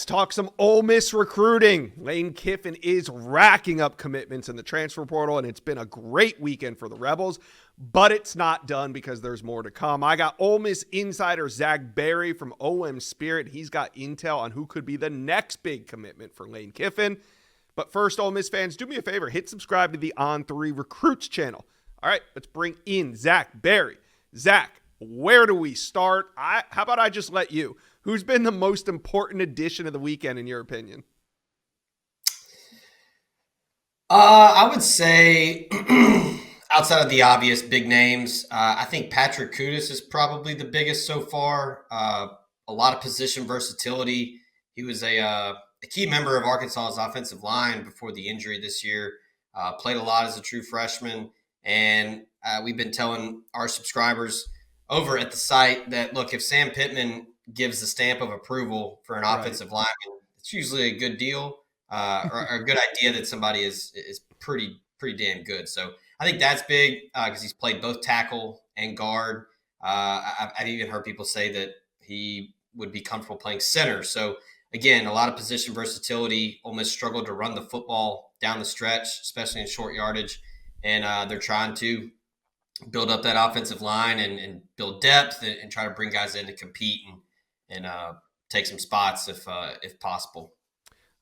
Let's talk some Ole Miss recruiting. Lane Kiffin is racking up commitments in the transfer portal, and it's been a great weekend for the Rebels, but it's not done because there's more to come. I got Ole Miss insider Zach Berry from OM Spirit. He's got intel on who could be the next big commitment for Lane Kiffin. But first, Ole Miss fans, do me a favor. Hit subscribe to the On3 Recruits channel. All right, let's bring in Zach Berry. Zach, where do we start? How about I just let you? Who's been the most important addition of the weekend, in your opinion? I would say, outside of the obvious big names, I think Patrick Kudus is probably the biggest so far. A lot of position versatility. He was a key member of Arkansas's offensive line before the injury this year. Played a lot as a true freshman. And we've been telling our subscribers over at the site that, look, if Sam Pittman gives the stamp of approval for an offensive lineman, it's usually a good deal or a good idea that somebody is pretty damn good. So I think that's big because he's played both tackle and guard. I've even heard people say that he would be comfortable playing center. So again, a lot of position versatility. Ole Miss struggled to run the football down the stretch, especially in short yardage, and they're trying to build up that offensive line and build depth and try to bring guys in to compete and take some spots if possible.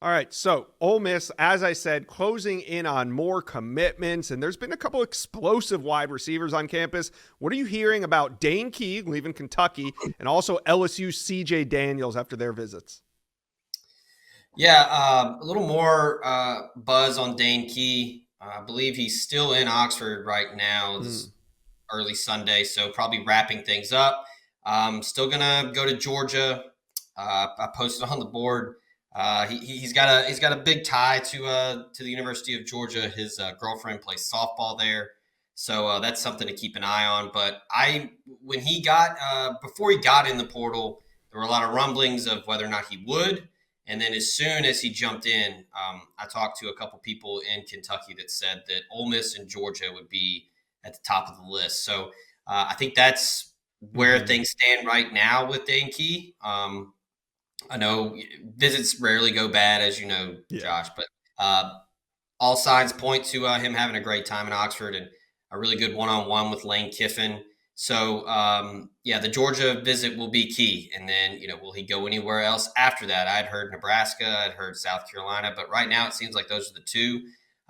All right, so Ole Miss, as I said, closing in on more commitments, and there's been a couple explosive wide receivers on campus. What are you hearing about Dane Key leaving Kentucky and also LSU's CJ Daniels after their visits? Yeah, a little more buzz on Dane Key. I believe he's still in Oxford right now, this early Sunday, so probably wrapping things up. Still gonna go to Georgia. I posted on the board. He's got a big tie to the University of Georgia. His girlfriend plays softball there, so that's something to keep an eye on. But when he got before he got in the portal, there were a lot of rumblings of whether or not he would. And then as soon as he jumped in, I talked to a couple people in Kentucky that said that Ole Miss and Georgia would be at the top of the list. So I think that's where things stand right now with Dane Key. I know visits rarely go bad, as you know, Josh, but all signs point to him having a great time in Oxford and a really good one-on-one with Lane Kiffin. So, the Georgia visit will be key. And then, will he go anywhere else after that? I'd heard Nebraska, I'd heard South Carolina, but right now it seems like those are the two.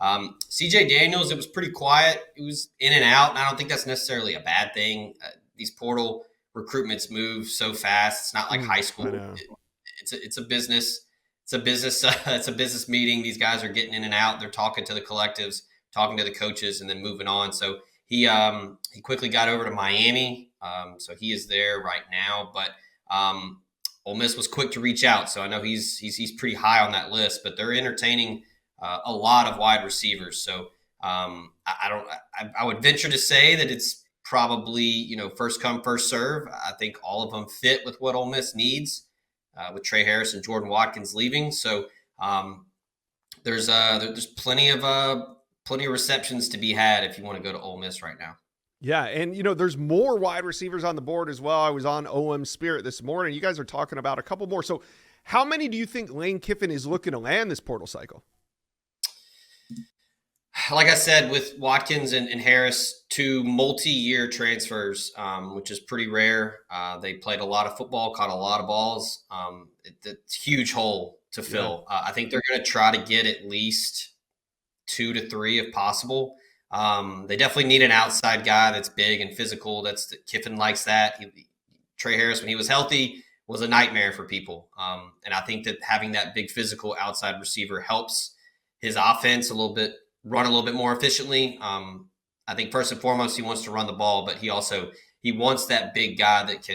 CJ Daniels, it was pretty quiet. It was in and out, and I don't think that's necessarily a bad thing. These portal recruitments move so fast. It's not like high school. It's a business. It's a business. It's a business meeting. These guys are getting in and out. They're talking to the collectives, talking to the coaches, and then moving on. So he quickly got over to Miami. So he is there right now. But Ole Miss was quick to reach out. So I know he's pretty high on that list. But they're entertaining a lot of wide receivers. So I would venture to say that it's probably first come first serve. I think all of them fit with what Ole Miss needs. With Trey Harris and Jordan Watkins leaving. So there's plenty of receptions to be had if you want to go to Ole Miss right now. Yeah, and there's more wide receivers on the board as well. I was on OM Spirit this morning. You guys are talking about a couple more. So how many do you think Lane Kiffin is looking to land this portal cycle? Like I said, with Watkins and Harris, two multi-year transfers, which is pretty rare. They played a lot of football, caught a lot of balls. It's a huge hole to fill. I think they're going to try to get at least 2 to 3 if possible. They definitely need an outside guy that's big and physical. Kiffin likes that. Trey Harris, when he was healthy, was a nightmare for people. And I think that having that big physical outside receiver helps his offense run a little bit more efficiently. I think first and foremost, he wants to run the ball, but he wants that big guy that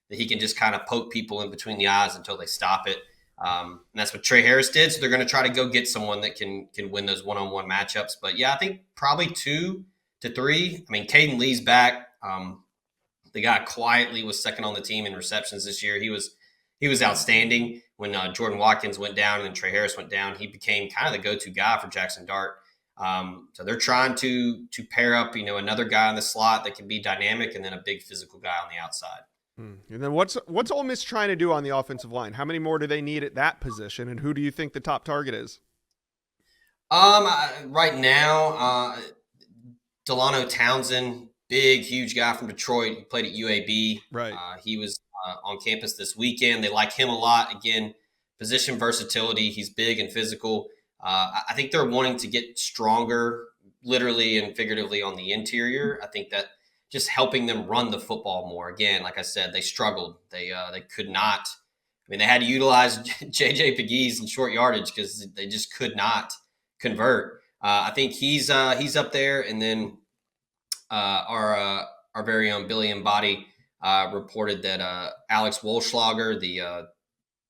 he can just kind of poke people in between the eyes until they stop it. And that's what Trey Harris did. So they're going to try to go get someone that can win those one-on-one matchups. But yeah, I think probably 2 to 3. I mean, Caden Lee's back. The guy quietly was second on the team in receptions this year. He was outstanding. When Jordan Watkins went down and then Trey Harris went down, he became kind of the go-to guy for Jackson Dart. So they're trying to pair up, another guy in the slot that can be dynamic and then a big physical guy on the outside. And then what's Ole Miss trying to do on the offensive line? How many more do they need at that position, and who do you think the top target is? Right now, Delano Townsend, big, huge guy from Detroit. He played at UAB. Right. He was on campus this weekend. They like him a lot. Again, position versatility. He's big and physical. I think they're wanting to get stronger, literally and figuratively, on the interior. I think that just helping them run the football more. Again, like I said, they struggled. They could not. I mean, they had to utilize J.J. Pegues in short yardage because they just could not convert. I think he's up there, and then our very own Billy Embody reported that Alex Wolschlager, the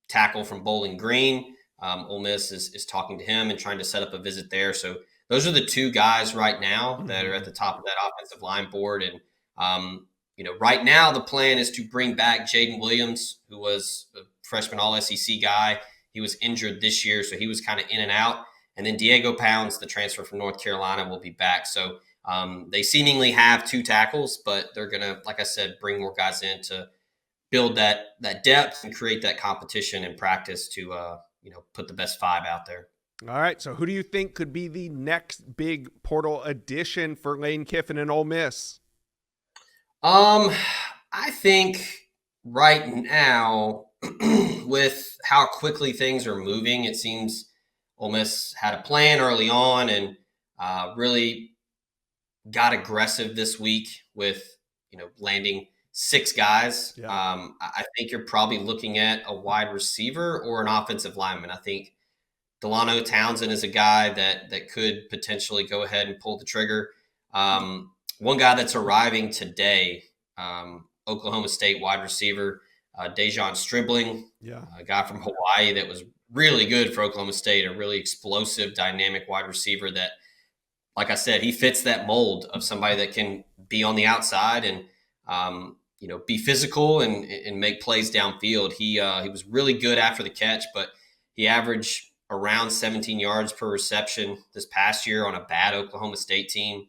tackle from Bowling Green, Ole Miss is talking to him and trying to set up a visit there. So those are the two guys right now that are at the top of that offensive line board. And right now the plan is to bring back Jaden Williams, who was a freshman All-SEC guy. He was injured this year, so he was kind of in and out. And then Diego Pounds, the transfer from North Carolina, will be back. So they seemingly have two tackles, but they're going to, like I said, bring more guys in to build that depth and create that competition in practice to put the best five out there. All right, so who do you think could be the next big portal addition for Lane Kiffin and Ole Miss? I think right now, with how quickly things are moving, it seems Ole Miss had a plan early on and really got aggressive this week with landing 6 guys. Yeah. I think you're probably looking at a wide receiver or an offensive lineman. I think Delano Townsend is a guy that could potentially go ahead and pull the trigger. One guy that's arriving today, Oklahoma State wide receiver, Dejon Stribling, a guy from Hawaii that was really good for Oklahoma State, a really explosive, dynamic wide receiver that, like I said, he fits that mold of somebody that can be on the outside and be physical and make plays downfield. He was really good after the catch, but he averaged around 17 yards per reception this past year on a bad Oklahoma State team.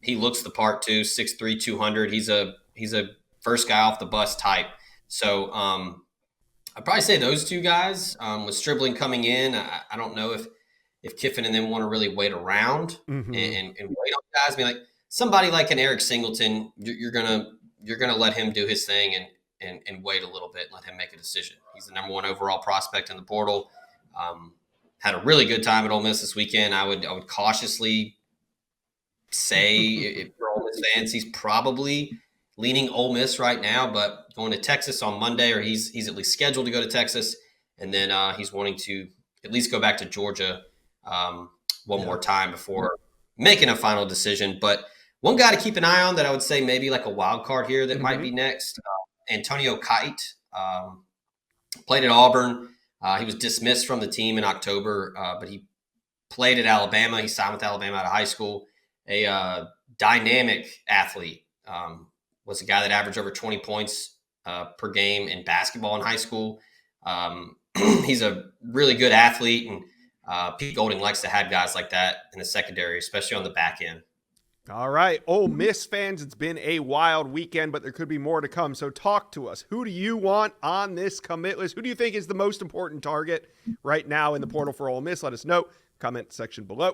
He looks the part too, 6'3", 200. He's a first guy off the bus type. So I'd probably say those two guys. With Stribling coming in, I don't know if Kiffin and them want to really wait around and wait on guys. I mean, like somebody like an Eric Singleton, you're gonna let him do his thing and wait a little bit and let him make a decision. He's the number 1 overall prospect in the portal. Had a really good time at Ole Miss this weekend. I would cautiously say if you're Ole Miss fans, he's probably leaning Ole Miss right now, but going to Texas on Monday, or he's at least scheduled to go to Texas, and then he's wanting to at least go back to Georgia one more time before making a final decision. But one guy to keep an eye on that I would say maybe like a wild card here that might be next, Antonio Kite, played at Auburn. He was dismissed from the team in October, but he played at Alabama. He signed with Alabama out of high school. A dynamic athlete, was a guy that averaged over 20 points per game in basketball in high school. He's a really good athlete, and Pete Golding likes to have guys like that in the secondary, especially on the back end. All right, Ole Miss fans, it's been a wild weekend, but there could be more to come. So talk to us. Who do you want on this commit list? Who do you think is the most important target right now in the portal for Ole Miss? Let us know. Comment section below.